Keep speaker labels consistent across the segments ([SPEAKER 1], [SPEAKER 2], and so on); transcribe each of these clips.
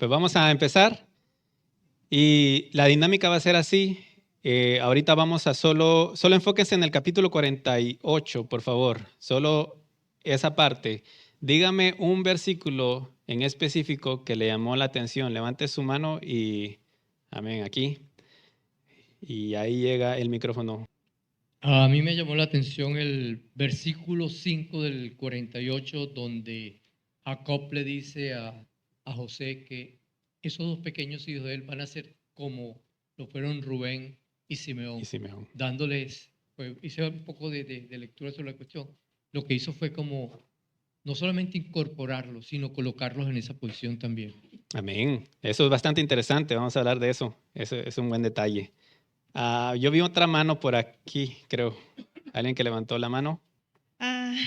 [SPEAKER 1] Pues vamos a empezar y la dinámica va a ser así. Ahorita vamos a solo enfóquense en el capítulo 48, por favor. Solo esa parte. Dígame un versículo en específico que le llamó la atención. Levante su mano y amén, aquí. Y ahí llega el micrófono.
[SPEAKER 2] A mí me llamó la atención el versículo 5 del 48, donde Jacob le dice a José que esos dos pequeños hijos de él van a ser como lo fueron Rubén y Simeón,
[SPEAKER 1] Y Simeón.
[SPEAKER 2] dándoles, pues, hice un poco de lectura sobre la cuestión. Lo que hizo fue como no solamente incorporarlos, sino colocarlos en esa posición también.
[SPEAKER 1] Amén. Eso es bastante interesante. Vamos a hablar de eso. Eso es un buen detalle. Yo vi otra mano por aquí, creo. ¿Alguien que levantó la mano?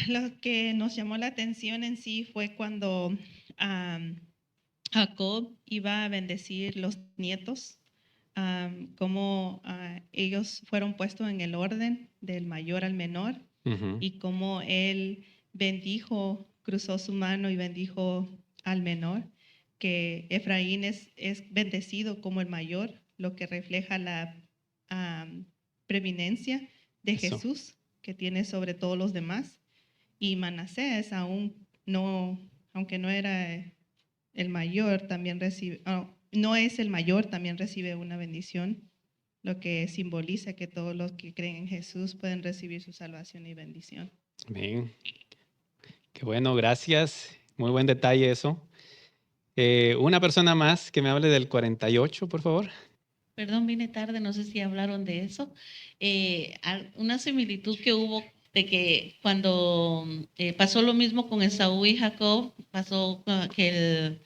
[SPEAKER 3] Lo que nos llamó la atención en sí fue cuando Jacob iba a bendecir los nietos, cómo ellos fueron puestos en el orden del mayor al menor y cómo él bendijo, cruzó su mano y bendijo al menor, que Efraín es bendecido como el mayor, lo que refleja la preeminencia de
[SPEAKER 1] Eso.
[SPEAKER 3] Jesús que tiene sobre todos los demás, y Manasés aunque no era el mayor, también recibe, no es el mayor, también recibe una bendición, lo que simboliza que todos los que creen en Jesús pueden recibir su salvación y bendición.
[SPEAKER 1] Amén. Qué bueno, gracias. Muy buen detalle eso. Una persona más que me hable del 48, por favor.
[SPEAKER 4] Perdón, vine tarde, no sé si hablaron de eso. Una similitud que hubo de que cuando pasó lo mismo con Esaú y Jacob, pasó que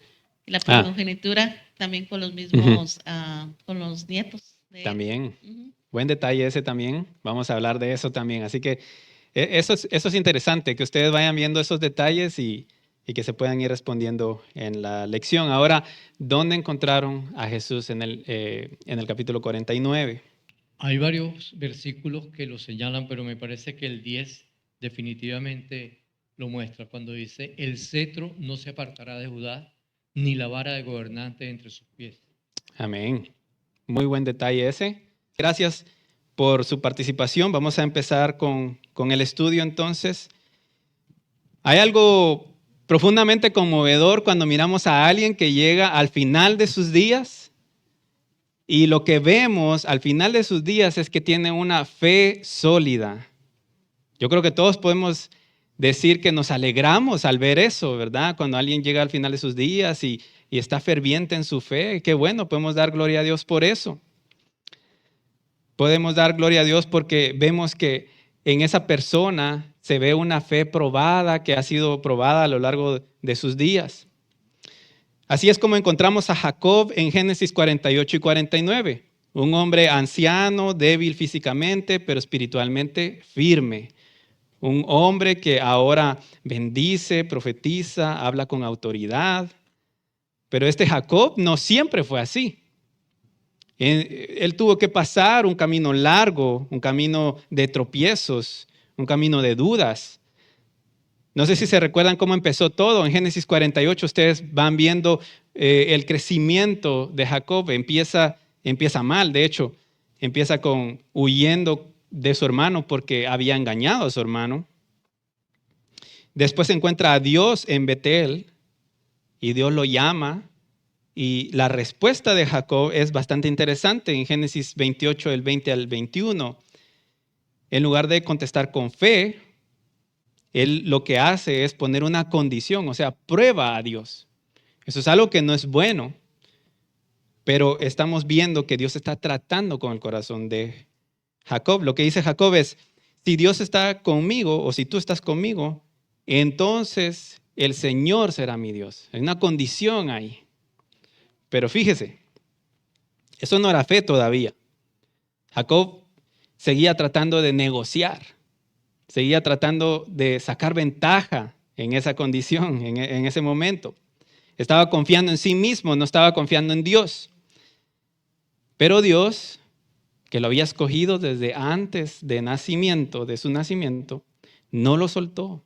[SPEAKER 4] la primogenitura también con los mismos, con los nietos.
[SPEAKER 1] También. Buen detalle ese también. Vamos a hablar de eso también. Así que eso es interesante, que ustedes vayan viendo esos detalles y que se puedan ir respondiendo en la lección. Ahora, ¿dónde encontraron a Jesús en el capítulo 49?
[SPEAKER 2] Hay varios versículos que lo señalan, pero me parece que el 10 definitivamente lo muestra cuando dice: el cetro no se apartará de Judá, ni la vara de gobernante entre sus pies.
[SPEAKER 1] Amén. Muy buen detalle ese. Gracias por su participación. Vamos a empezar con el estudio entonces. Hay algo profundamente conmovedor cuando miramos a alguien que llega al final de sus días y lo que vemos al final de sus días es que tiene una fe sólida. Yo creo que todos podemos decir que nos alegramos al ver eso, ¿verdad? Cuando alguien llega al final de sus días y está ferviente en su fe, qué bueno, podemos dar gloria a Dios por eso. Podemos dar gloria a Dios porque vemos que en esa persona se ve una fe probada, que ha sido probada a lo largo de sus días. Así es como encontramos a Jacob en Génesis 48 y 49. Un hombre anciano, débil físicamente, pero espiritualmente firme. Un hombre que ahora bendice, profetiza, habla con autoridad. Pero este Jacob no siempre fue así. Él tuvo que pasar un camino largo, un camino de tropiezos, un camino de dudas. No sé si se recuerdan cómo empezó todo. En Génesis 48 ustedes van viendo el crecimiento de Jacob. Empieza mal, de hecho. Empieza con huyendo de su hermano porque había engañado a su hermano. Después encuentra a Dios en Betel y Dios lo llama. Y la respuesta de Jacob es bastante interesante en Génesis 28, del 20 al 21. En lugar de contestar con fe, él lo que hace es poner una condición, o sea, prueba a Dios. Eso es algo que no es bueno, pero estamos viendo que Dios está tratando con el corazón de Jacob. Lo que dice Jacob es: si Dios está conmigo o si tú estás conmigo, entonces el Señor será mi Dios. Hay una condición ahí. Pero fíjese, eso no era fe todavía. Jacob seguía tratando de negociar, seguía tratando de sacar ventaja en esa condición, en ese momento. Estaba confiando en sí mismo, no estaba confiando en Dios. Pero Dios, que lo había escogido desde antes de su nacimiento, no lo soltó.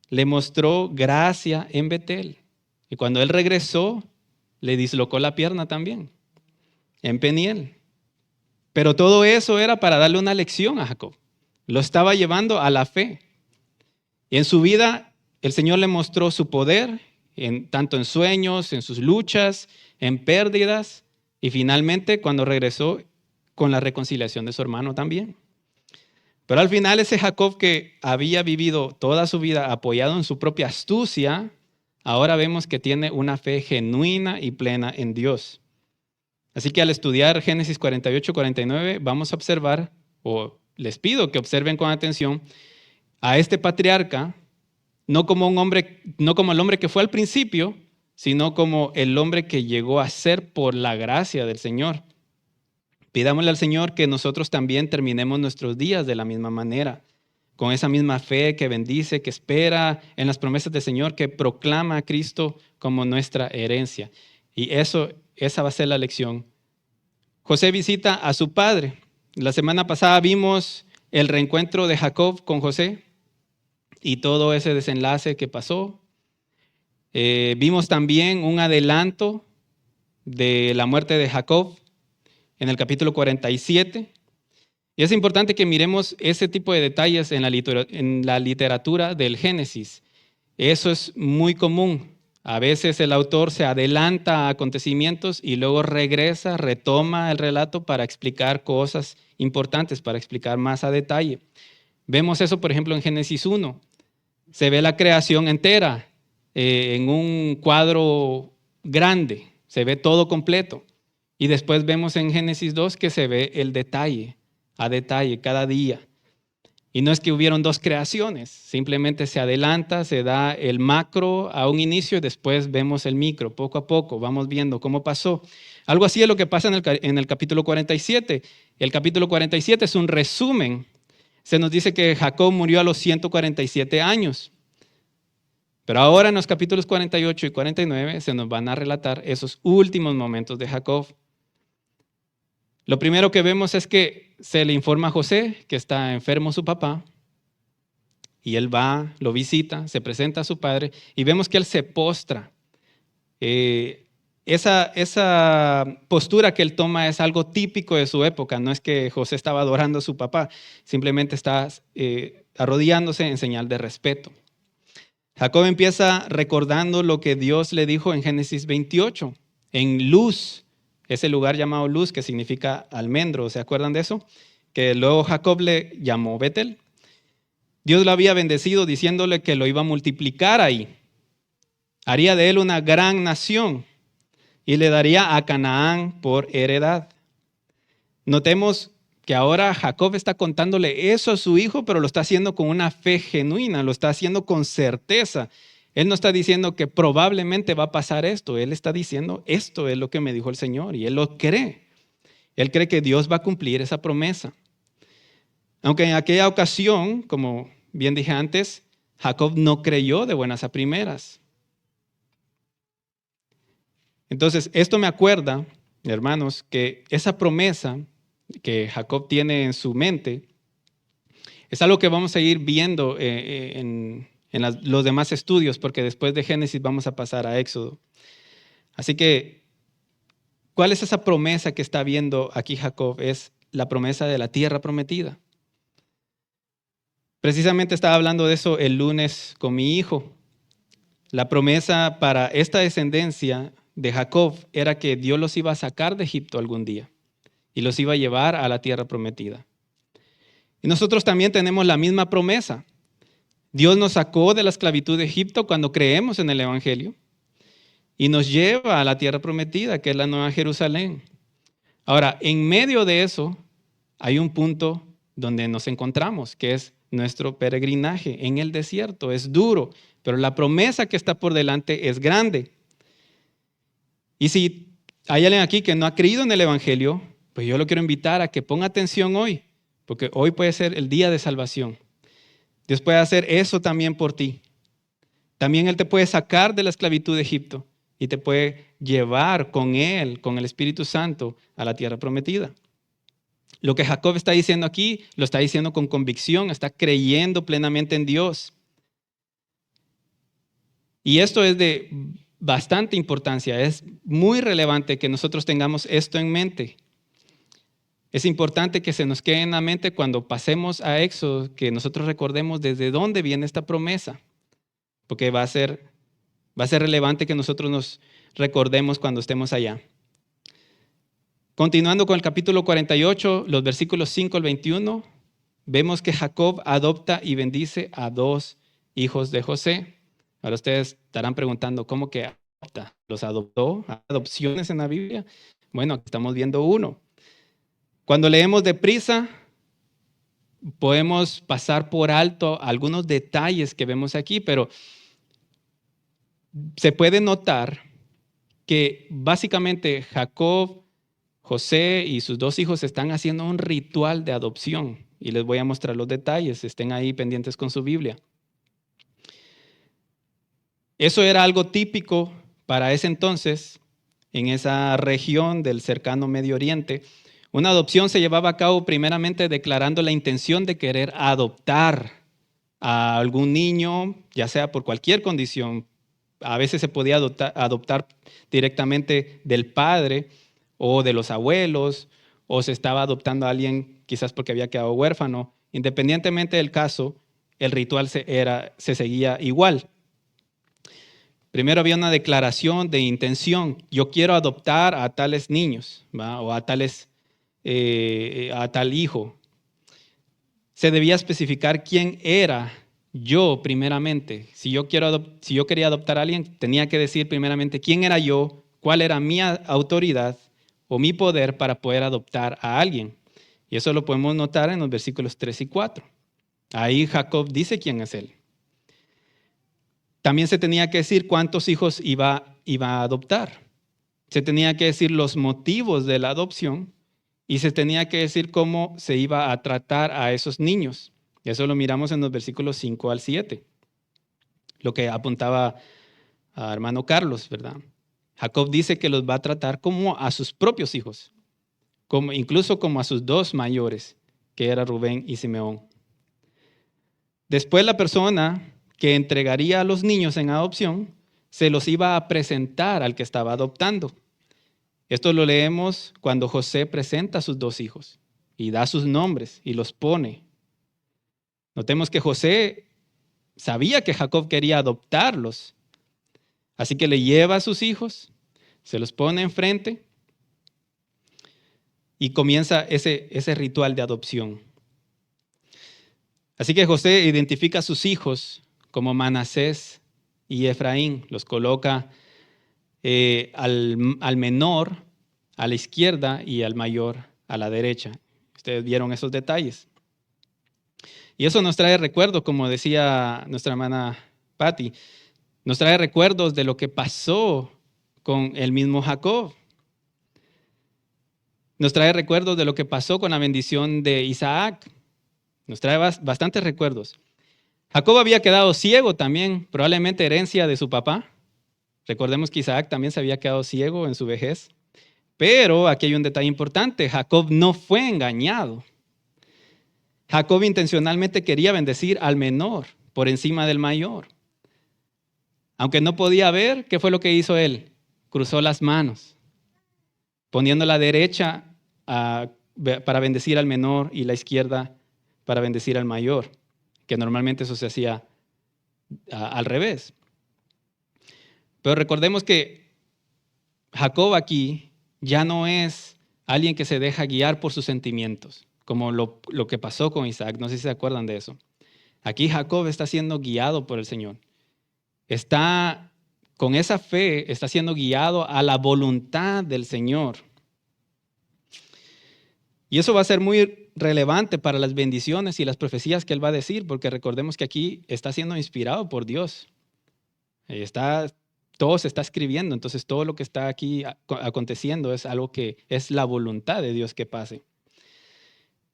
[SPEAKER 1] Le mostró gracia en Betel. Y cuando él regresó, le dislocó la pierna también, en Peniel. Pero todo eso era para darle una lección a Jacob. Lo estaba llevando a la fe. Y en su vida, el Señor le mostró su poder, tanto en sueños, en sus luchas, en pérdidas, y finalmente cuando regresó con la reconciliación de su hermano también. Pero al final ese Jacob que había vivido toda su vida apoyado en su propia astucia, ahora vemos que tiene una fe genuina y plena en Dios. Así que al estudiar Génesis 48-49 vamos a observar, o les pido que observen con atención, a este patriarca, no como un hombre, no como el hombre que fue al principio, sino como el hombre que llegó a ser por la gracia del Señor. Pidámosle al Señor que nosotros también terminemos nuestros días de la misma manera, con esa misma fe que bendice, que espera en las promesas del Señor, que proclama a Cristo como nuestra herencia. Y esa va a ser la lección. José visita a su padre. La semana pasada vimos el reencuentro de Jacob con José y todo ese desenlace que pasó. Vimos también un adelanto de la muerte de Jacob en el capítulo 47. Y es importante que miremos ese tipo de detalles en la literatura del Génesis. Eso es muy común. A veces el autor se adelanta a acontecimientos y luego regresa, retoma el relato para explicar cosas importantes, para explicar más a detalle. Vemos eso, por ejemplo, en Génesis 1. Se ve la creación entera en un cuadro grande, se ve todo completo. Y después vemos en Génesis 2 que se ve el detalle, a detalle, cada día. Y no es que hubieron dos creaciones, simplemente se adelanta, se da el macro a un inicio y después vemos el micro, poco a poco, vamos viendo cómo pasó. Algo así es lo que pasa en el capítulo 47. El capítulo 47 es un resumen. Se nos dice que Jacob murió a los 147 años. Pero ahora en los capítulos 48 y 49 se nos van a relatar esos últimos momentos de Jacob. Lo primero que vemos es que se le informa a José que está enfermo su papá y él va, lo visita, se presenta a su padre y vemos que él se postra. Esa postura que él toma es algo típico de su época, no es que José estaba adorando a su papá, simplemente está arrodillándose en señal de respeto. Jacob empieza recordando lo que Dios le dijo en Génesis 28, en Luz. Ese lugar llamado Luz, que significa almendro, ¿se acuerdan de eso? Que luego Jacob le llamó Betel. Dios lo había bendecido diciéndole que lo iba a multiplicar ahí. Haría de él una gran nación y le daría a Canaán por heredad. Notemos que ahora Jacob está contándole eso a su hijo, pero lo está haciendo con una fe genuina, lo está haciendo con certeza. Él no está diciendo que probablemente va a pasar esto. Él está diciendo, esto es lo que me dijo el Señor. Y él lo cree. Él cree que Dios va a cumplir esa promesa. Aunque en aquella ocasión, como bien dije antes, Jacob no creyó de buenas a primeras. Entonces, esto me acuerda, hermanos, que esa promesa que Jacob tiene en su mente es algo que vamos a ir viendo en los demás estudios, porque después de Génesis vamos a pasar a Éxodo. Así que, ¿cuál es esa promesa que está viendo aquí Jacob? Es la promesa de la tierra prometida. Precisamente estaba hablando de eso el lunes con mi hijo. La promesa para esta descendencia de Jacob era que Dios los iba a sacar de Egipto algún día y los iba a llevar a la tierra prometida. Y nosotros también tenemos la misma promesa. Dios nos sacó de la esclavitud de Egipto cuando creemos en el Evangelio y nos lleva a la tierra prometida, que es la Nueva Jerusalén. Ahora, en medio de eso hay un punto donde nos encontramos, que es nuestro peregrinaje en el desierto. Es duro, pero la promesa que está por delante es grande. Y si hay alguien aquí que no ha creído en el Evangelio, pues yo lo quiero invitar a que ponga atención hoy, porque hoy puede ser el día de salvación. Dios puede hacer eso también por ti. También Él te puede sacar de la esclavitud de Egipto y te puede llevar con Él, con el Espíritu Santo, a la tierra prometida. Lo que Jacob está diciendo aquí, lo está diciendo con convicción, está creyendo plenamente en Dios. Y esto es de bastante importancia. Es muy relevante que nosotros tengamos esto en mente. Es importante que se nos quede en la mente cuando pasemos a Éxodo, que nosotros recordemos desde dónde viene esta promesa, porque va a ser relevante que nosotros nos recordemos cuando estemos allá. Continuando con el capítulo 48, los versículos 5 al 21, vemos que Jacob adopta y bendice a 2 hijos de José. Ahora ustedes estarán preguntando, ¿cómo que adopta? ¿Los adoptó? ¿Hay adopciones en la Biblia? Bueno, aquí estamos viendo uno. Cuando leemos deprisa, podemos pasar por alto algunos detalles que vemos aquí, pero se puede notar que básicamente Jacob, José y sus 2 hijos están haciendo un ritual de adopción. Y les voy a mostrar los detalles, estén ahí pendientes con su Biblia. Eso era algo típico para ese entonces, en esa región del cercano Medio Oriente. Una adopción se llevaba a cabo primeramente declarando la intención de querer adoptar a algún niño, ya sea por cualquier condición. A veces se podía adoptar directamente del padre o de los abuelos, o se estaba adoptando a alguien quizás porque había quedado huérfano. Independientemente del caso, el ritual se seguía igual. Primero había una declaración de intención. Yo quiero adoptar a tales niños, ¿va? O a tal hijo. Se debía especificar quién era yo primeramente. Si yo quería adoptar a alguien, tenía que decir primeramente quién era yo, cuál era mi autoridad o mi poder para poder adoptar a alguien. Y eso lo podemos notar en los versículos 3 y 4. Ahí Jacob dice quién es él. También se tenía que decir cuántos hijos iba a adoptar. Se tenía que decir los motivos de la adopción y se tenía que decir cómo se iba a tratar a esos niños. Eso lo miramos en los versículos 5 al 7, lo que apuntaba a hermano Carlos, ¿verdad? Jacob dice que los va a tratar como a sus propios hijos, incluso como a sus 2 mayores, que eran Rubén y Simeón. Después la persona que entregaría a los niños en adopción se los iba a presentar al que estaba adoptando. Esto lo leemos cuando José presenta a sus 2 hijos y da sus nombres y los pone. Notemos que José sabía que Jacob quería adoptarlos, así que le lleva a sus hijos, se los pone enfrente y comienza ese ritual de adopción. Así que José identifica a sus hijos como Manasés y Efraín, los coloca al menor a la izquierda y al mayor a la derecha. Ustedes vieron esos detalles. Y eso nos trae recuerdos, como decía nuestra hermana Patty, nos trae recuerdos de lo que pasó con el mismo Jacob. Nos trae recuerdos de lo que pasó con la bendición de Isaac. Nos trae bastantes recuerdos. Jacob había quedado ciego también, probablemente herencia de su papá. Recordemos que Isaac también se había quedado ciego en su vejez. Pero aquí hay un detalle importante. Jacob no fue engañado. Jacob intencionalmente quería bendecir al menor por encima del mayor. Aunque no podía ver, ¿qué fue lo que hizo él? Cruzó las manos, poniendo la derecha para bendecir al menor y la izquierda para bendecir al mayor, que normalmente eso se hacía al revés. Pero recordemos que Jacob aquí ya no es alguien que se deja guiar por sus sentimientos, como lo que pasó con Isaac. No sé si se acuerdan de eso. Aquí Jacob está siendo guiado por el Señor. Con esa fe, está siendo guiado a la voluntad del Señor. Y eso va a ser muy relevante para las bendiciones y las profecías que él va a decir, porque recordemos que aquí está siendo inspirado por Dios. Todo se está escribiendo, entonces todo lo que está aquí aconteciendo es algo que es la voluntad de Dios que pase.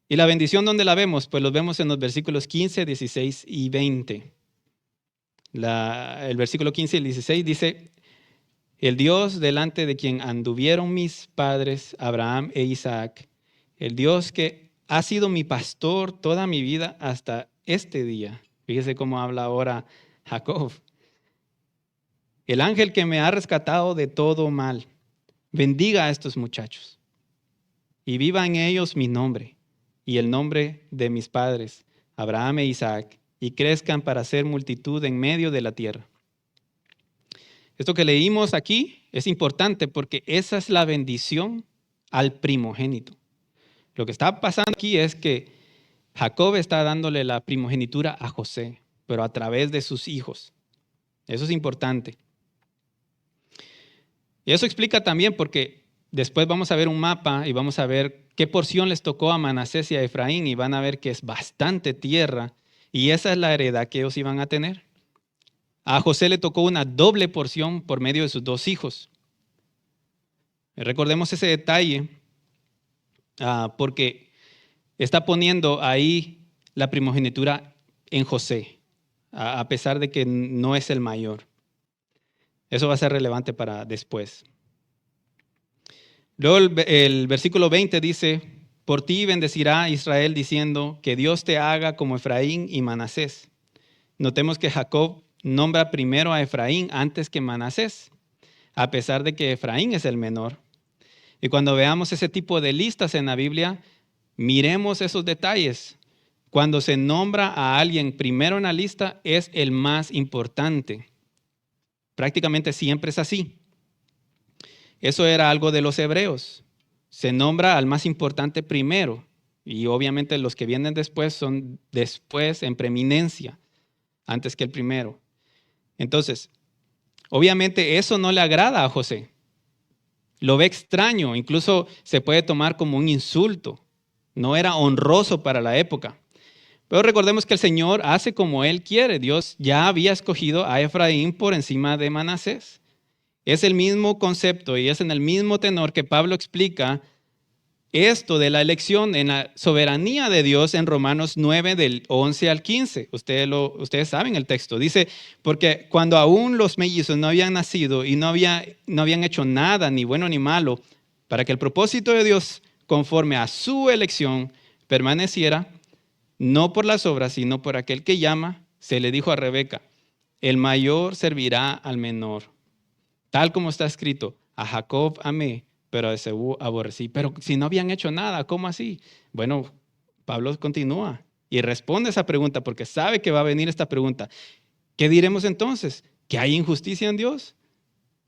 [SPEAKER 1] ¿Y la bendición dónde la vemos? Pues los vemos en los versículos 15, 16 y 20. El versículo 15 y el 16 dice: el Dios delante de quien anduvieron mis padres, Abraham e Isaac, el Dios que ha sido mi pastor toda mi vida hasta este día. Fíjese cómo habla ahora Jacob. el ángel que me ha rescatado de todo mal, bendiga a estos muchachos y viva en ellos mi nombre y el nombre de mis padres, Abraham e Isaac, y crezcan para ser multitud en medio de la tierra. Esto que leímos aquí es importante porque esa es la bendición al primogénito. Lo que está pasando aquí es que Jacob está dándole la primogenitura a José, pero a través de sus hijos. Eso es importante. Y eso explica también porque después vamos a ver un mapa y vamos a ver qué porción les tocó a Manasés y a Efraín y van a ver que es bastante tierra y esa es la heredad que ellos iban a tener. A José le tocó una doble porción por medio de sus dos hijos. Recordemos ese detalle porque está poniendo ahí la primogenitura en José, a pesar de que no es el mayor. Eso va a ser relevante para después. Luego el versículo 20 dice, por ti bendecirá Israel diciendo que Dios te haga como Efraín y Manasés. Notemos que Jacob nombra primero a Efraín antes que Manasés, a pesar de que Efraín es el menor. Y cuando veamos ese tipo de listas en la Biblia, miremos esos detalles. Cuando se nombra a alguien primero en la lista, es el más importante. Prácticamente siempre es así. Eso era algo de los hebreos. Se nombra al más importante primero. Y obviamente los que vienen después son después en preeminencia, antes que el primero. Entonces, obviamente eso no le agrada a José. Lo ve extraño, incluso se puede tomar como un insulto. No era honroso para la época. Pero recordemos que el Señor hace como Él quiere. Dios ya había escogido a Efraín por encima de Manasés. Es el mismo concepto y es en el mismo tenor que Pablo explica esto de la elección en la soberanía de Dios en Romanos 9 del 11 al 15. Ustedes saben el texto. Dice, porque cuando aún los mellizos no habían nacido y no habían hecho nada, ni bueno ni malo, para que el propósito de Dios conforme a su elección permaneciera, no por las obras, sino por aquel que llama, se le dijo a Rebeca, el mayor servirá al menor. Tal como está escrito, a Jacob amé, pero a Esaú aborrecí. Pero si no habían hecho nada, ¿cómo así? Bueno, Pablo continúa y responde esa pregunta porque sabe que va a venir esta pregunta. ¿Qué diremos entonces? ¿Que hay injusticia en Dios?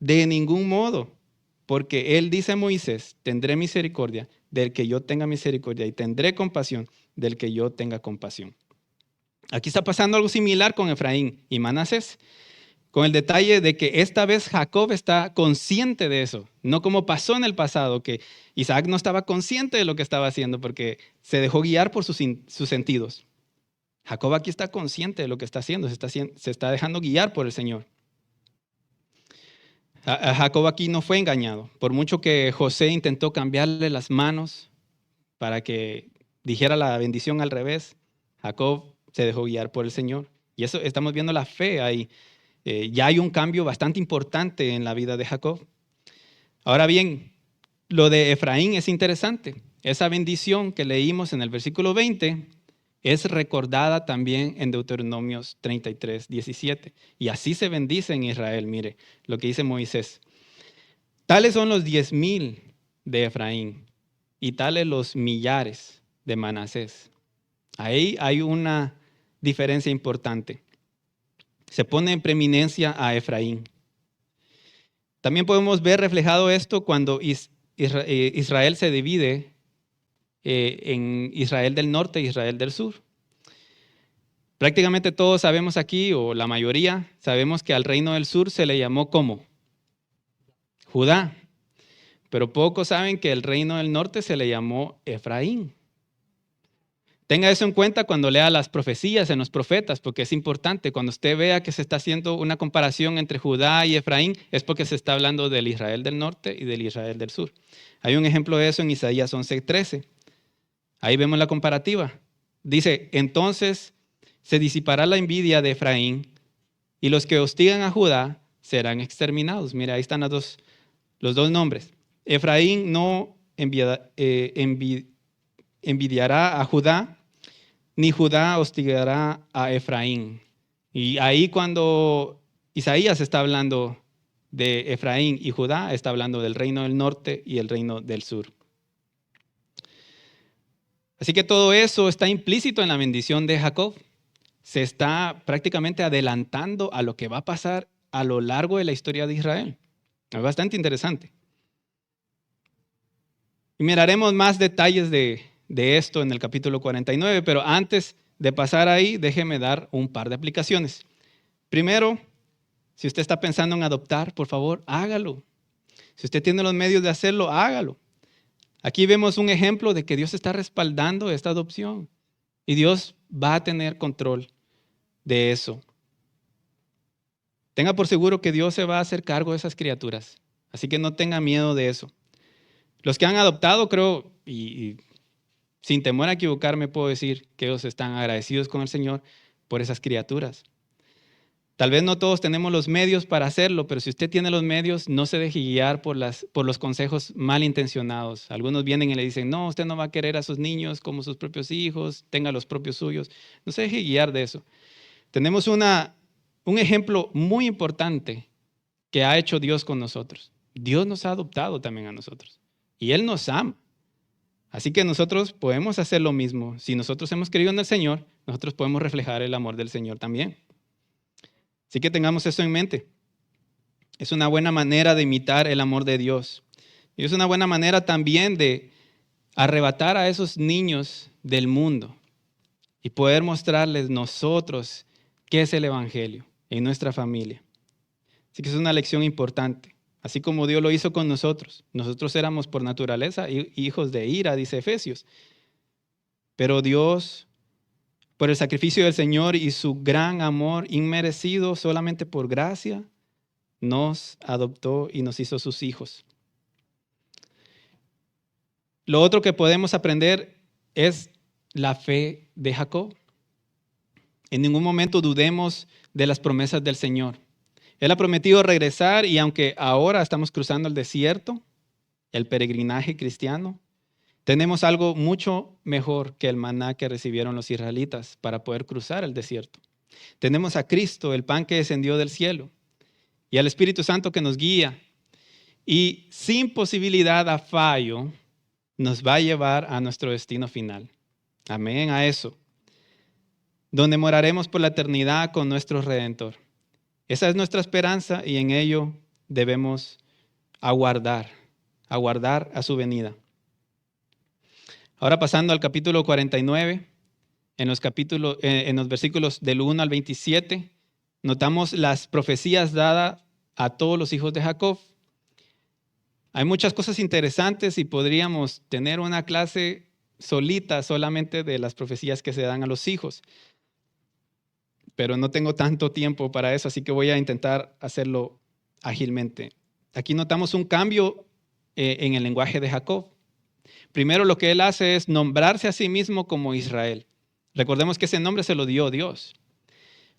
[SPEAKER 1] De ningún modo, porque él dice a Moisés, tendré misericordia del que yo tenga misericordia y tendré compasión del que yo tenga compasión. Aquí está pasando algo similar con Efraín y Manasés, con el detalle de que esta vez Jacob está consciente de eso, no como pasó en el pasado, que Isaac no estaba consciente de lo que estaba haciendo porque se dejó guiar por sus sentidos. Jacob aquí está consciente de lo que está haciendo, se está dejando guiar por el Señor. A Jacob aquí no fue engañado, por mucho que José intentó cambiarle las manos para que dijera la bendición al revés, Jacob se dejó guiar por el Señor. Y eso estamos viendo la fe ahí. Ya hay un cambio bastante importante en la vida de Jacob. Ahora bien, lo de Efraín es interesante. Esa bendición que leímos en el versículo 20 es recordada también en Deuteronomios 33, 17. Y así se bendice en Israel. Mire lo que dice Moisés. Tales son los 10,000 de Efraín y tales los millares de Manasés. Ahí hay una diferencia importante. Se pone en preeminencia a Efraín. También podemos ver reflejado esto cuando Israel se divide en Israel del norte e Israel del sur. Prácticamente todos sabemos aquí, o la mayoría, sabemos que al reino del sur se le llamó ¿cómo? Judá. Pero pocos saben que el reino del norte se le llamó Efraín. Tenga eso en cuenta cuando lea las profecías en los profetas, porque es importante. Cuando usted vea que se está haciendo una comparación entre Judá y Efraín, es porque se está hablando del Israel del norte y del Israel del sur. Hay un ejemplo de eso en Isaías 11:13. Ahí vemos la comparativa. Dice, entonces se disipará la envidia de Efraín y los que hostigan a Judá serán exterminados. Mira, ahí están los dos nombres. Efraín no envidiará a Judá, ni Judá hostigará a Efraín. Y ahí cuando Isaías está hablando de Efraín y Judá está hablando del reino del norte y el reino del sur. Así que todo eso está implícito en la bendición de Jacob. Se está prácticamente adelantando a lo que va a pasar a lo largo de la historia de Israel. Es bastante interesante. Y miraremos más detalles de esto en el capítulo 49, pero antes de pasar ahí, déjeme dar un par de aplicaciones. Primero, si usted está pensando en adoptar, por favor, hágalo. Si usted tiene los medios de hacerlo, hágalo. Aquí vemos un ejemplo de que Dios está respaldando esta adopción y Dios va a tener control de eso. Tenga por seguro que Dios se va a hacer cargo de esas criaturas, así que no tenga miedo de eso. Los que han adoptado, creo, y sin temor a equivocarme, puedo decir que ellos están agradecidos con el Señor por esas criaturas. Tal vez no todos tenemos los medios para hacerlo, pero si usted tiene los medios, no se deje guiar por los consejos malintencionados. Algunos vienen y le dicen, no, usted no va a querer a sus niños como sus propios hijos, tenga los propios suyos. No se deje guiar de eso. Tenemos un ejemplo muy importante que ha hecho Dios con nosotros. Dios nos ha adoptado también a nosotros y Él nos ama. Así que nosotros podemos hacer lo mismo. Si nosotros hemos creído en el Señor, nosotros podemos reflejar el amor del Señor también. Así que tengamos eso en mente. Es una buena manera de imitar el amor de Dios. Y es una buena manera también de arrebatar a esos niños del mundo y poder mostrarles nosotros qué es el Evangelio en nuestra familia. Así que es una lección importante. Así como Dios lo hizo con nosotros. Nosotros éramos por naturaleza hijos de ira, dice Efesios. Pero Dios, por el sacrificio del Señor y su gran amor inmerecido solamente por gracia, nos adoptó y nos hizo sus hijos. Lo otro que podemos aprender es la fe de Jacob. En ningún momento dudemos de las promesas del Señor. Él ha prometido regresar y aunque ahora estamos cruzando el desierto, el peregrinaje cristiano, tenemos algo mucho mejor que el maná que recibieron los israelitas para poder cruzar el desierto. Tenemos a Cristo, el pan que descendió del cielo, y al Espíritu Santo que nos guía. Y sin posibilidad a fallo, nos va a llevar a nuestro destino final. Amén a eso. Donde moraremos por la eternidad con nuestro Redentor. Esa es nuestra esperanza y en ello debemos aguardar a su venida. Ahora pasando al capítulo 49, en los versículos del 1 al 27, notamos las profecías dadas a todos los hijos de Jacob. Hay muchas cosas interesantes y podríamos tener una clase solita solamente de las profecías que se dan a los hijos. Pero no tengo tanto tiempo para eso, así que voy a intentar hacerlo ágilmente. Aquí notamos un cambio en el lenguaje de Jacob. Primero lo que él hace es nombrarse a sí mismo como Israel. Recordemos que ese nombre se lo dio Dios.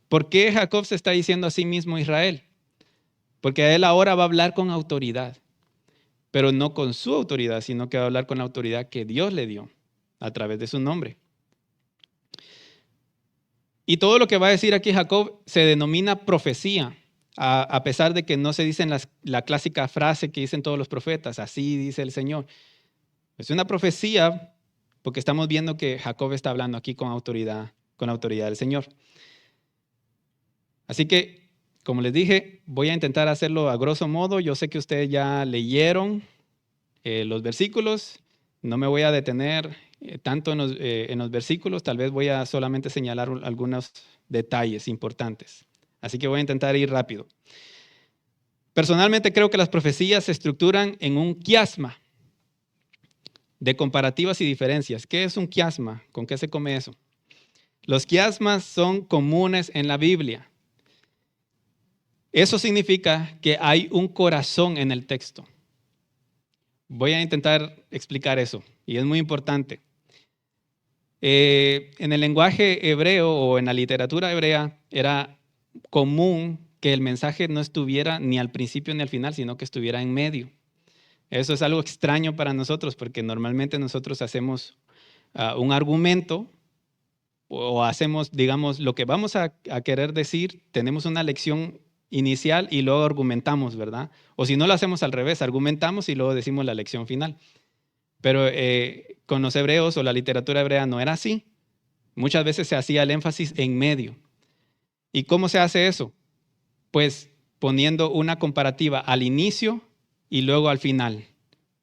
[SPEAKER 1] ¿Por qué Jacob se está diciendo a sí mismo Israel? Porque él ahora va a hablar con autoridad, pero no con su autoridad, sino que va a hablar con la autoridad que Dios le dio a través de su nombre. Y todo lo que va a decir aquí Jacob se denomina profecía, a pesar de que no se dice la clásica frase que dicen todos los profetas, así dice el Señor. Es una profecía porque estamos viendo que Jacob está hablando aquí con la autoridad del Señor. Así que, como les dije, voy a intentar hacerlo a grosso modo. Yo sé que ustedes ya leyeron los versículos. No me voy a detener tanto en los versículos. Tal vez voy a solamente señalar algunos detalles importantes. Así que voy a intentar ir rápido. Personalmente creo que las profecías se estructuran en un quiasma de comparativas y diferencias. ¿Qué es un quiasma? ¿Con qué se come eso? Los quiasmas son comunes en la Biblia. Eso significa que hay un corazón en el texto. Voy a intentar explicar eso, y es muy importante. En el lenguaje hebreo o en la literatura hebrea era común que el mensaje no estuviera ni al principio ni al final, sino que estuviera en medio. Eso es algo extraño para nosotros porque normalmente nosotros hacemos un argumento o hacemos, digamos, lo que vamos a querer decir, tenemos una lección inicial y luego argumentamos, ¿verdad? O si no lo hacemos al revés, argumentamos y luego decimos la lección final. Pero con los hebreos o la literatura hebrea no era así. Muchas veces se hacía el énfasis en medio. ¿Y cómo se hace eso? Pues poniendo una comparativa al inicio y luego al final.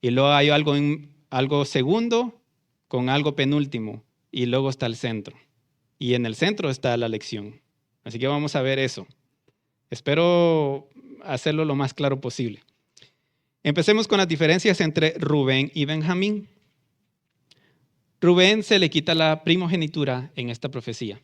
[SPEAKER 1] Y luego hay algo segundo con algo penúltimo. Y luego está el centro. Y en el centro está la lección. Así que vamos a ver eso. Espero hacerlo lo más claro posible. Empecemos con las diferencias entre Rubén y Benjamín. Rubén se le quita la primogenitura en esta profecía.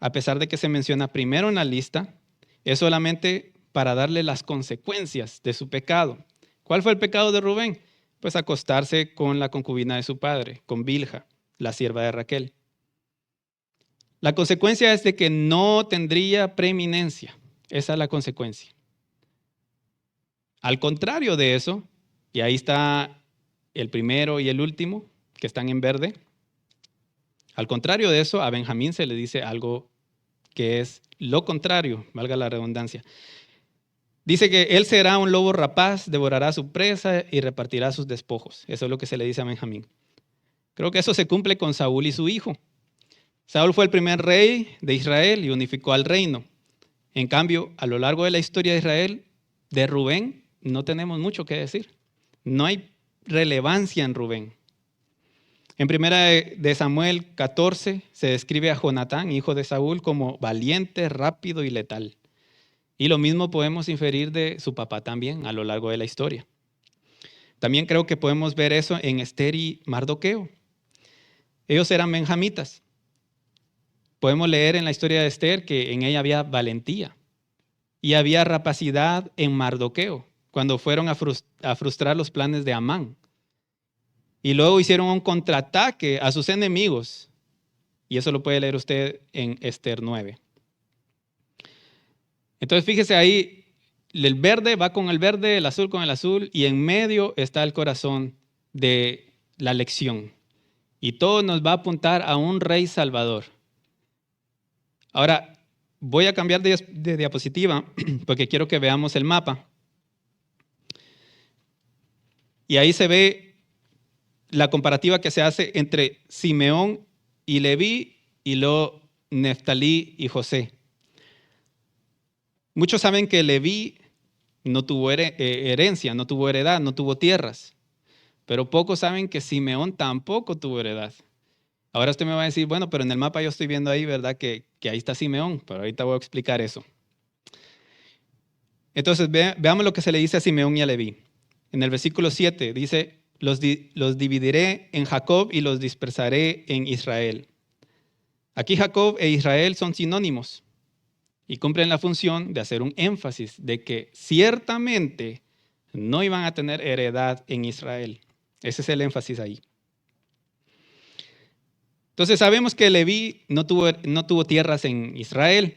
[SPEAKER 1] A pesar de que se menciona primero en la lista, es solamente para darle las consecuencias de su pecado. ¿Cuál fue el pecado de Rubén? Pues acostarse con la concubina de su padre, con Bilha, la sierva de Raquel. La consecuencia es de que no tendría preeminencia. Esa es la consecuencia. Al contrario de eso, y ahí está el primero y el último, que están en verde. Al contrario de eso, a Benjamín se le dice algo que es lo contrario, valga la redundancia. Dice que él será un lobo rapaz, devorará su presa y repartirá sus despojos. Eso es lo que se le dice a Benjamín. Creo que eso se cumple con Saúl y su hijo. Saúl fue el primer rey de Israel y unificó al reino. En cambio, a lo largo de la historia de Israel, de Rubén, no tenemos mucho que decir. No hay relevancia en Rubén. En 1 de Samuel 14 se describe a Jonatán, hijo de Saúl, como valiente, rápido y letal. Y lo mismo podemos inferir de su papá también a lo largo de la historia. También creo que podemos ver eso en Esther y Mardoqueo. Ellos eran benjamitas. Podemos leer en la historia de Esther que en ella había valentía y había rapacidad en Mardoqueo cuando fueron a frustrar los planes de Amán. Y luego hicieron un contraataque a sus enemigos. Y eso lo puede leer usted en Esther 9. Entonces fíjese ahí, el verde va con el verde, el azul con el azul, y en medio está el corazón de la lección. Y todo nos va a apuntar a un rey salvador. Ahora, voy a cambiar de diapositiva porque quiero que veamos el mapa. Y ahí se ve la comparativa que se hace entre Simeón y Leví y luego Neftalí y José. Muchos saben que Leví no tuvo herencia, no tuvo heredad, no tuvo tierras. Pero pocos saben que Simeón tampoco tuvo heredad. Ahora usted me va a decir, bueno, pero en el mapa yo estoy viendo ahí, ¿verdad? Que ahí está Simeón, pero ahorita voy a explicar eso. Entonces, veamos lo que se le dice a Simeón y a Leví. En el versículo 7 dice, los dividiré en Jacob y los dispersaré en Israel. Aquí Jacob e Israel son sinónimos y cumplen la función de hacer un énfasis de que ciertamente no iban a tener heredad en Israel. Ese es el énfasis ahí. Entonces sabemos que Leví no tuvo tierras en Israel,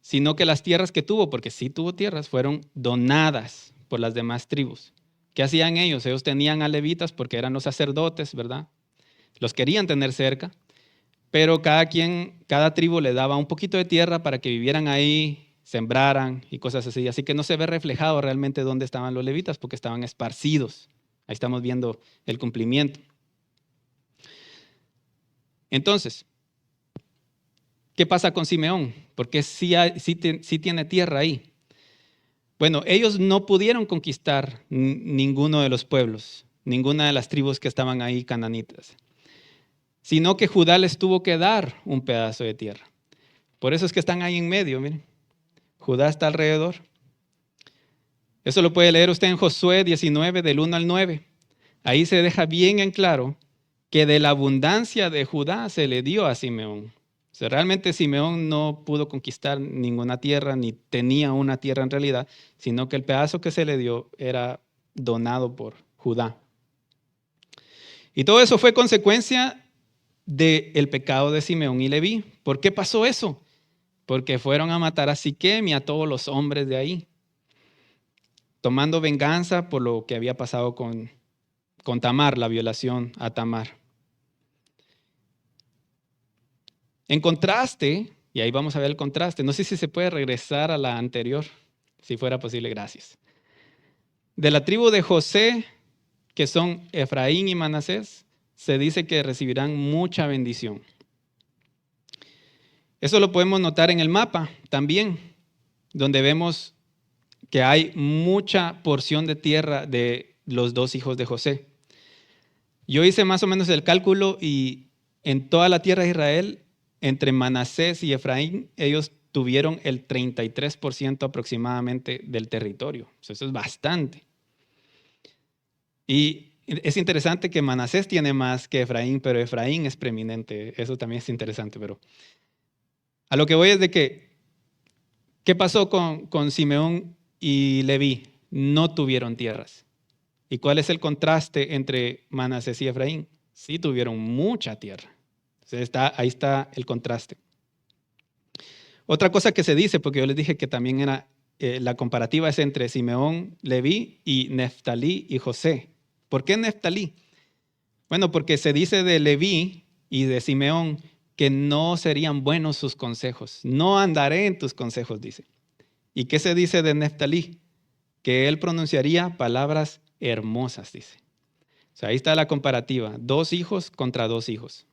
[SPEAKER 1] sino que las tierras que tuvo, porque sí tuvo tierras, fueron donadas por las demás tribus. ¿Qué hacían ellos? Ellos tenían a levitas porque eran los sacerdotes, ¿verdad? Los querían tener cerca, pero cada tribu le daba un poquito de tierra para que vivieran ahí, sembraran y cosas así. Así que no se ve reflejado realmente dónde estaban los levitas porque estaban esparcidos. Ahí estamos viendo el cumplimiento. Entonces, ¿qué pasa con Simeón? Porque sí tiene tierra ahí. Bueno, ellos no pudieron conquistar ninguno de los pueblos, ninguna de las tribus que estaban ahí cananitas, sino que Judá les tuvo que dar un pedazo de tierra. Por eso es que están ahí en medio, miren. Judá está alrededor. Eso lo puede leer usted en Josué 19, del 1 al 9. Ahí se deja bien en claro que de la abundancia de Judá se le dio a Simeón. O sea, realmente Simeón no pudo conquistar ninguna tierra, ni tenía una tierra en realidad, sino que el pedazo que se le dio era donado por Judá. Y todo eso fue consecuencia del pecado de Simeón y Leví. ¿Por qué pasó eso? Porque fueron a matar a Siquem y a todos los hombres de ahí, tomando venganza por lo que había pasado con Tamar, la violación a Tamar. En contraste, Y ahí vamos a ver el contraste. No sé si se puede regresar a la anterior, si fuera posible, gracias. De la tribu de José, que son Efraín y Manasés, se dice que recibirán mucha bendición. Eso lo podemos notar en el mapa también, donde vemos que hay mucha porción de tierra de los dos hijos de José. Yo hice más o menos el cálculo y en toda la tierra de Israel, entre Manasés y Efraín, ellos tuvieron el 33% aproximadamente del territorio. Eso es bastante. Y es interesante que Manasés tiene más que Efraín, pero Efraín es preeminente. Eso también es interesante, pero a lo que voy es de que, ¿qué pasó con Simeón y Leví? No tuvieron tierras. ¿Y cuál es el contraste entre Manasés y Efraín? Sí tuvieron mucha tierra. Entonces ahí está el contraste. Otra cosa que se dice, porque yo les dije que también era la comparativa es entre Simeón, Leví y Neftalí y José. ¿Por qué Neftalí? Bueno, porque se dice de Leví y de Simeón que no serían buenos sus consejos. No andaré en tus consejos, dice. ¿Y qué se dice de Neftalí? Que él pronunciaría palabras hermosas, dice. O sea, ahí está la comparativa. 2 hijos contra 2 hijos.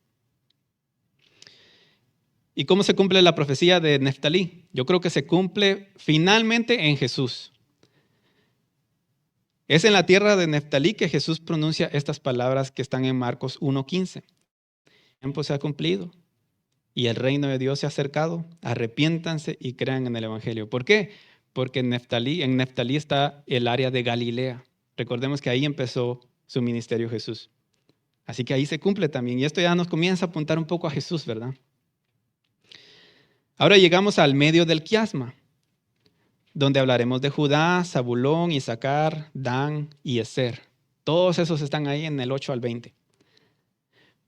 [SPEAKER 1] ¿Y cómo se cumple la profecía de Neftalí? Yo creo que se cumple finalmente en Jesús. Es en la tierra de Neftalí que Jesús pronuncia estas palabras que están en Marcos 1:15. El tiempo se ha cumplido y el reino de Dios se ha acercado. Arrepiéntanse y crean en el Evangelio. ¿Por qué? Porque en Neftalí está el área de Galilea. Recordemos que ahí empezó su ministerio Jesús. Así que ahí se cumple también. Y esto ya nos comienza a apuntar un poco a Jesús, ¿verdad? Ahora llegamos al medio del quiasma, donde hablaremos de Judá, Zabulón, Isaacar, Dan y Eser. Todos esos están ahí en el 8 al 20.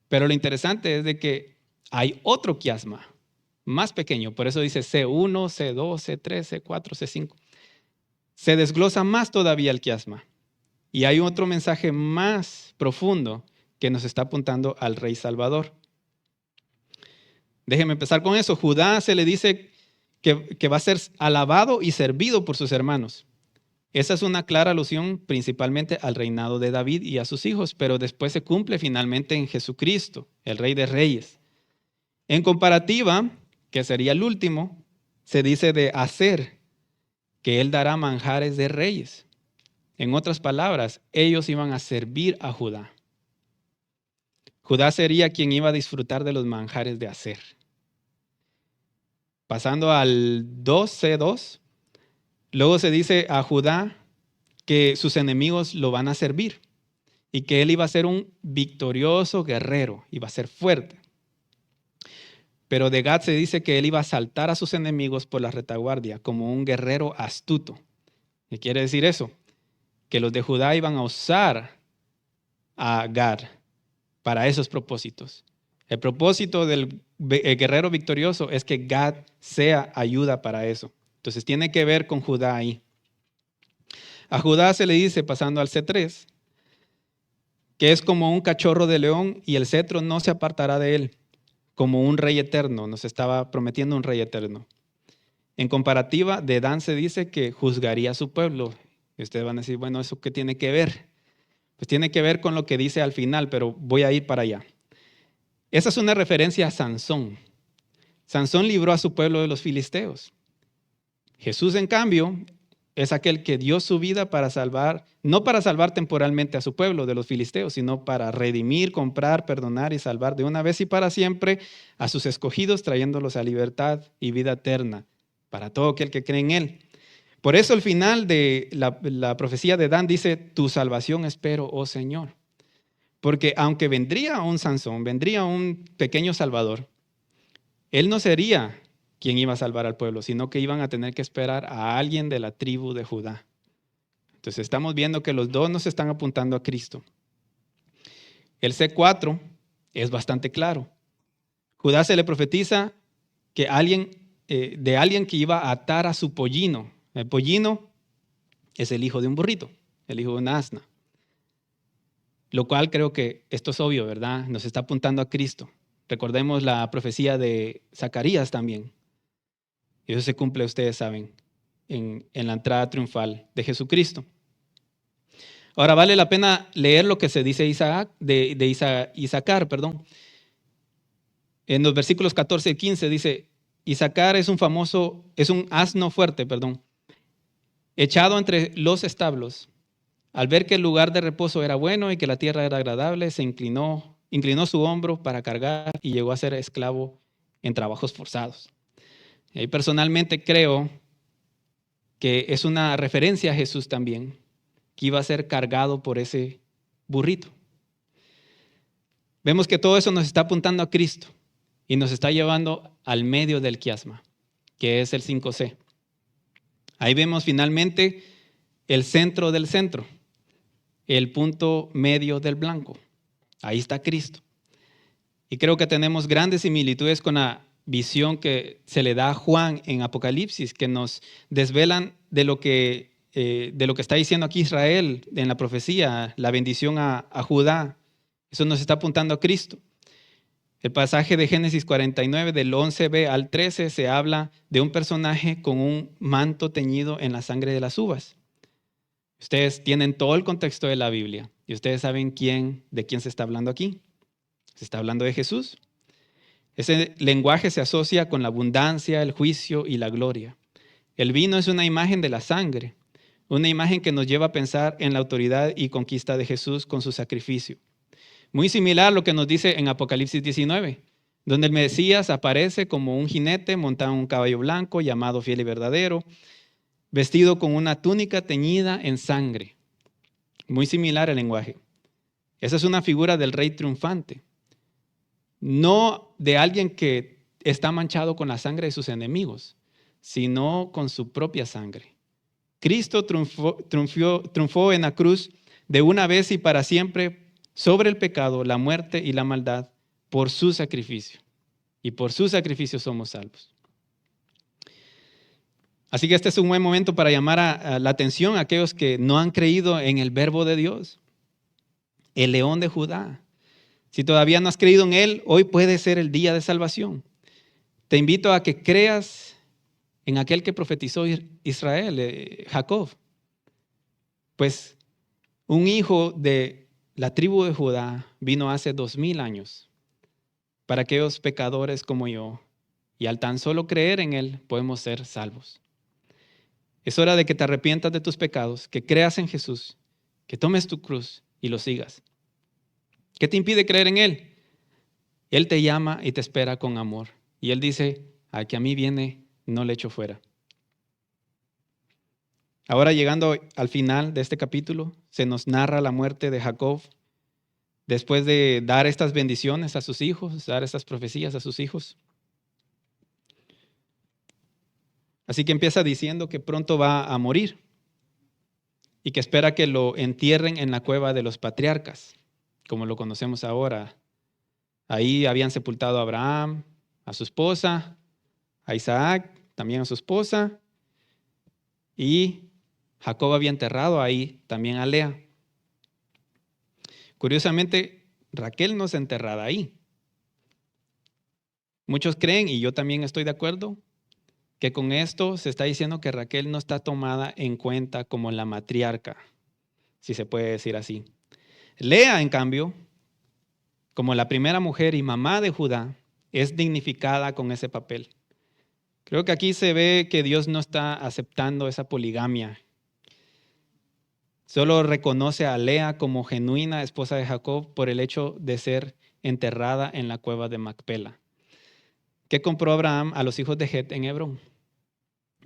[SPEAKER 1] Pero lo interesante es de que hay otro quiasma, más pequeño. Por eso dice C1, C2, C3, C4, C5. Se desglosa más todavía el quiasma. Y hay otro mensaje más profundo que nos está apuntando al Rey Salvador. Déjenme empezar con eso. Judá se le dice que va a ser alabado y servido por sus hermanos. Esa es una clara alusión principalmente al reinado de David y a sus hijos, pero después se cumple finalmente en Jesucristo, el Rey de Reyes. En comparativa, que sería el último, se dice de Aser, que él dará manjares de reyes. En otras palabras, ellos iban a servir a Judá. Judá sería quien iba a disfrutar de los manjares de Aser. Pasando al 2C2, luego se dice a Judá que sus enemigos lo van a servir y que él iba a ser un victorioso guerrero, iba a ser fuerte. Pero de Gad se dice que él iba a asaltar a sus enemigos por la retaguardia como un guerrero astuto. ¿Qué quiere decir eso? Que los de Judá iban a usar a Gad para esos propósitos. El propósito del guerrero victorioso es que Gad sea ayuda para eso. Entonces tiene que ver con Judá ahí. A Judá se le dice, pasando al C3, que es como un cachorro de león y el cetro no se apartará de él, como un rey eterno. Nos estaba prometiendo un rey eterno. En comparativa, de Dan se dice que juzgaría a su pueblo. Y ustedes van a decir, bueno, ¿eso qué tiene que ver? Pues tiene que ver con lo que dice al final, pero voy a ir para allá. Esa es una referencia a Sansón. Sansón libró a su pueblo de los filisteos. Jesús, en cambio, es aquel que dio su vida para salvar, no para salvar temporalmente a su pueblo de los filisteos, sino para redimir, comprar, perdonar y salvar de una vez y para siempre a sus escogidos, trayéndolos a libertad y vida eterna para todo aquel que cree en él. Por eso el final de la profecía de Dan dice, tu salvación espero, oh Señor. Porque aunque vendría un Sansón, vendría un pequeño Salvador, él no sería quien iba a salvar al pueblo, sino que iban a tener que esperar a alguien de la tribu de Judá. Entonces estamos viendo que los dos nos están apuntando a Cristo. El C4 es bastante claro. Judá se le profetiza que de alguien que iba a atar a su pollino. El pollino es el hijo de un burrito, el hijo de una asna. Lo cual creo que esto es obvio, ¿verdad? Nos está apuntando a Cristo. Recordemos la profecía de Zacarías también, Y eso se cumple, ustedes saben, en la entrada triunfal de Jesucristo. Ahora vale la pena leer lo que se dice Isacar. En los versículos 14 y 15 dice, Isacar es un asno fuerte, echado entre los establos. Al ver que el lugar de reposo era bueno y que la tierra era agradable, se inclinó su hombro para cargar y llegó a ser esclavo en trabajos forzados. Y personalmente creo que es una referencia a Jesús también, que iba a ser cargado por ese burrito. Vemos que todo eso nos está apuntando a Cristo y nos está llevando al medio del quiasma, que es el 5C. Ahí vemos finalmente el centro del centro, el punto medio del blanco. Ahí está Cristo. Y creo que tenemos grandes similitudes con la visión que se le da a Juan en Apocalipsis, que nos desvelan de lo que está diciendo aquí Israel en la profecía, la bendición a Judá. Eso nos está apuntando a Cristo. El pasaje de Génesis 49, del 11b al 13, se habla de un personaje con un manto teñido en la sangre de las uvas. Ustedes tienen todo el contexto de la Biblia y ustedes saben de quién se está hablando aquí. Se está hablando de Jesús. Ese lenguaje se asocia con la abundancia, el juicio y la gloria. El vino es una imagen de la sangre, una imagen que nos lleva a pensar en la autoridad y conquista de Jesús con su sacrificio. Muy similar a lo que nos dice en Apocalipsis 19, donde el Mesías aparece como un jinete montado en un caballo blanco llamado Fiel y Verdadero, vestido con una túnica teñida en sangre. Muy similar el lenguaje. Esa es una figura del rey triunfante, no de alguien que está manchado con la sangre de sus enemigos, sino con su propia sangre. Cristo triunfó en la cruz de una vez y para siempre sobre el pecado, la muerte y la maldad por su sacrificio. Y por su sacrificio somos salvos. Así que este es un buen momento para llamar a la atención a aquellos que no han creído en el verbo de Dios, el León de Judá. Si todavía no has creído en Él, hoy puede ser el día de salvación. Te invito a que creas en aquel que profetizó Israel, Jacob. Pues un hijo de la tribu de Judá vino hace 2000 años para aquellos pecadores como yo. Y al tan solo creer en Él podemos ser salvos. Es hora de que te arrepientas de tus pecados, que creas en Jesús, que tomes tu cruz y lo sigas. ¿Qué te impide creer en Él? Él te llama y te espera con amor. Y Él dice, al que a mí viene, no le echo fuera. Ahora llegando al final de este capítulo, se nos narra la muerte de Jacob después de dar estas bendiciones a sus hijos, dar estas profecías a sus hijos. Así que empieza diciendo que pronto va a morir y que espera que lo entierren en la cueva de los patriarcas, como lo conocemos ahora. Ahí habían sepultado a Abraham, a su esposa, a Isaac, también a su esposa, y Jacob había enterrado ahí también a Lea. Curiosamente, Raquel no es enterrada ahí. Muchos creen, y yo también estoy de acuerdo, que con esto se está diciendo que Raquel no está tomada en cuenta como la matriarca, si se puede decir así. Lea, en cambio, como la primera mujer y mamá de Judá, es dignificada con ese papel. Creo que aquí se ve que Dios no está aceptando esa poligamia. Solo reconoce a Lea como genuina esposa de Jacob por el hecho de ser enterrada en la cueva de Macpela. ¿Qué compró Abraham a los hijos de Het en Hebrón?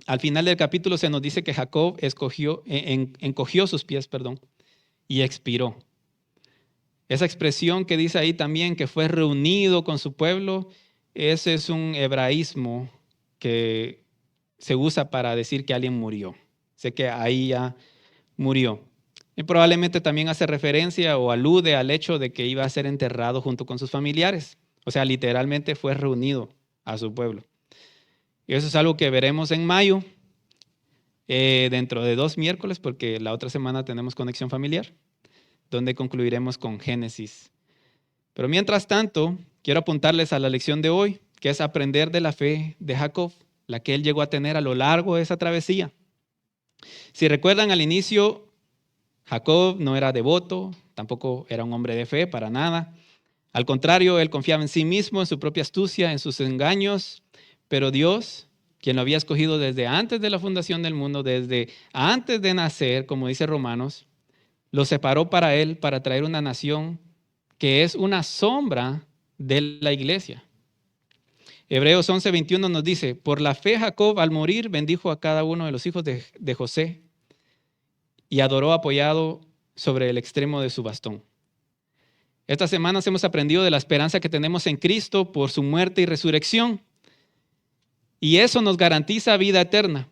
[SPEAKER 1] Al final del capítulo se nos dice que Jacob encogió sus pies, y expiró. Esa expresión que dice ahí también que fue reunido con su pueblo, ese es un hebraísmo que se usa para decir que alguien murió. Sé que ahí ya murió. Y probablemente también hace referencia o alude al hecho de que iba a ser enterrado junto con sus familiares. O sea, literalmente fue reunido a su pueblo. Y eso es algo que veremos en mayo, dentro de 2 miércoles, porque la otra semana tenemos conexión familiar, donde concluiremos con Génesis. Pero mientras tanto, quiero apuntarles a la lección de hoy, que es aprender de la fe de Jacob. la que él llegó a tener a lo largo de esa travesía. Si recuerdan, al inicio, Jacob no era devoto, tampoco era un hombre de fe para nada. Al contrario, él confiaba en sí mismo, en su propia astucia, en sus engaños, pero Dios, quien lo había escogido desde antes de la fundación del mundo, desde antes de nacer, como dice Romanos, lo separó para él, para traer una nación que es una sombra de la iglesia. Hebreos 11:21 nos dice, por la fe Jacob al morir bendijo a cada uno de los hijos de José y adoró apoyado sobre el extremo de su bastón. Estas semanas hemos aprendido de la esperanza que tenemos en Cristo por su muerte y resurrección. Y eso nos garantiza vida eterna.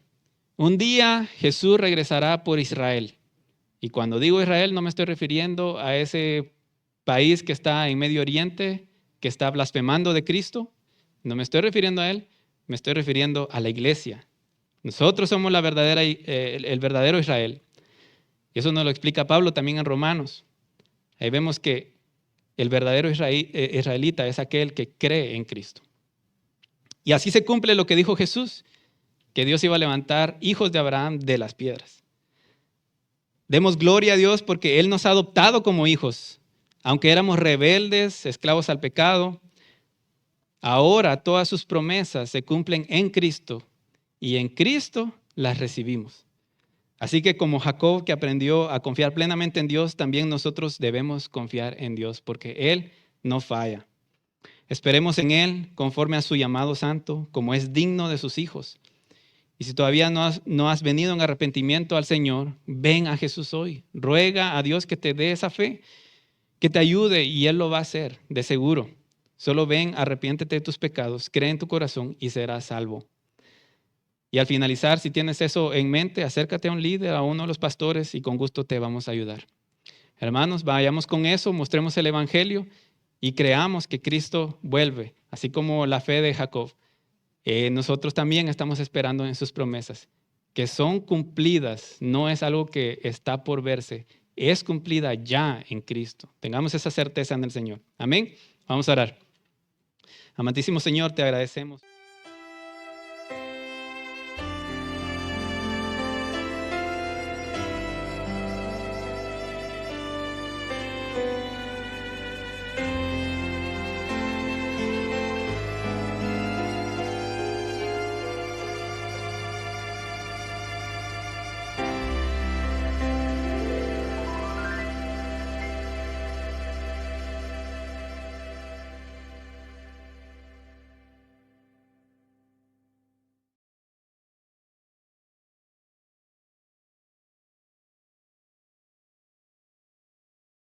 [SPEAKER 1] Un día Jesús regresará por Israel. Y cuando digo Israel no me estoy refiriendo a ese país que está en Medio Oriente, que está blasfemando de Cristo. No me estoy refiriendo a él, me estoy refiriendo a la iglesia. Nosotros somos el verdadero Israel. Y eso nos lo explica Pablo también en Romanos. Ahí vemos que el verdadero israelita es aquel que cree en Cristo. Y así se cumple lo que dijo Jesús, que Dios iba a levantar hijos de Abraham de las piedras. Demos gloria a Dios porque Él nos ha adoptado como hijos. Aunque éramos rebeldes, esclavos al pecado, ahora todas sus promesas se cumplen en Cristo y en Cristo las recibimos. Así que como Jacob, que aprendió a confiar plenamente en Dios, también nosotros debemos confiar en Dios porque Él no falla. Esperemos en Él conforme a su llamado santo, como es digno de sus hijos. Y si todavía no has venido en arrepentimiento al Señor, ven a Jesús hoy. Ruega a Dios que te dé esa fe, que te ayude y Él lo va a hacer, de seguro. Solo ven, arrepiéntete de tus pecados, cree en tu corazón y serás salvo. Y al finalizar, si tienes eso en mente, acércate a un líder, a uno de los pastores y con gusto te vamos a ayudar. Hermanos, vayamos con eso, mostremos el evangelio y creamos que Cristo vuelve, así como la fe de Jacob. Nosotros también estamos esperando en sus promesas, que son cumplidas, no es algo que está por verse, es cumplida ya en Cristo. Tengamos esa certeza en el Señor. Amén. Vamos a orar. Amantísimo Señor, te agradecemos.